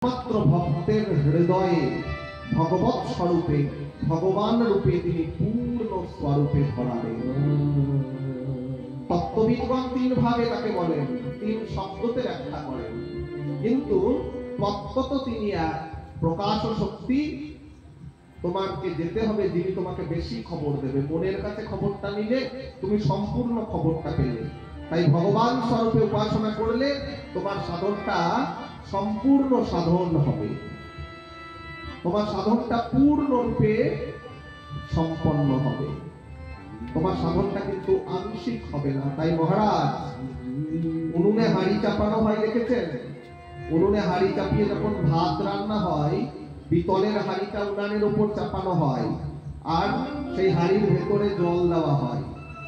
মাত্র ভক্তের হৃদয়ে ভগবৎ স্বরূপে ভগবান রূপে তিনি পূর্ণ স্বরূপে ধরালেন। তত্ত্ববিদগণ তিন ভাগে তাকে বলেন, তিন শব্দতে ব্যাখ্যা করেন, কিন্তু তত্ত্বত তিনি এক প্রকাশ শক্তি। তোমাকে যেতে হবে যিনি তোমাকে বেশি খবর দেবে। মনের কাছে খবরটা নিলে তুমি সম্পূর্ণ খবরটা পেলে। তাই ভগবান স্বরূপে উপাসনা করলে তোমার সাধনটা সম্পূর্ণ সাধন হবে, তোমার সাধনটা পূর্ণরূপে সম্পন্ন হবে, তোমার সাধনটা কিন্তু আংশিক হবে না। তাই মহারাজ উনুনে হাঁড়ি চাপানো হয় দেখেছেন? উনুনে হাঁড়ি চাপিয়ে যখন ভাত রান্না হয়, পিতলের হাঁড়িটা উনানের উপর চাপানো হয় আর সেই হাঁড়ির ভেতরে জল দেওয়া হয়।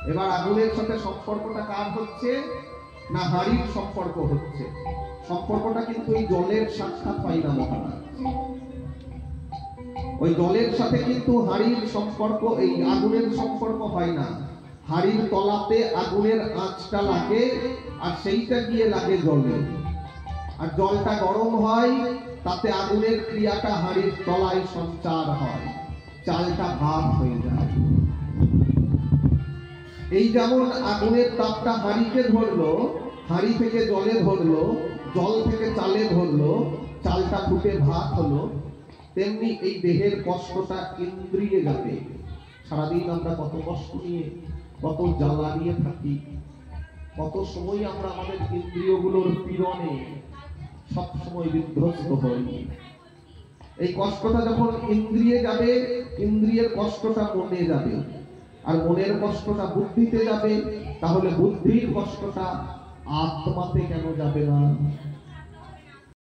এবার আগুনের সাথে সম্পর্কটা কার হচ্ছে? না হাঁড়ির সম্পর্ক হচ্ছে। সম্পর্কটা কিন্তু এই জলের সাক্ষাৎ হয় না মহারাজ, ওই জলের সাথে কিন্তু হাঁড়ির সম্পর্ক, এই আগুনের সম্পর্ক হয় না। হাঁড়ির তলাতে আগুনের আঁচটা লাগে আর সেইটা গিয়ে লাগে জলে, আর জলটা গরম হয়, তাতে আগুনের ক্রিয়াটা হাঁড়ির তলায় সঞ্চার হয়, চালটা ভাপ হয়ে যায়। এই যেমন আগুনের তাপটা হাঁড়িকে ধরলো, হাঁড়ি থেকে জলে ধরলো, জল থেকে চালে ধরলো, চালটা ফুটে ভাত হলো, তেমনি এই দেহের কষ্টটা ইন্দ্রিয়ে যাবে। সারাদিন আমরা কত কষ্ট নিয়ে, কত জ্বালা নিয়ে থাকি, কত সময় আমরা আমাদের ইন্দ্রিয়গুলোর পীড়নে সব সময় বিধ্বস্ত হই। এই কষ্টটা যখন ইন্দ্রিয়ে যাবে, ইন্দ্রিয়ের কষ্টটা মনে যাবে, আর মনের কষ্টটা বুদ্ধিতে যাবে, তাহলে বুদ্ধির কষ্টটা আত্মাতে কেন যাবে না?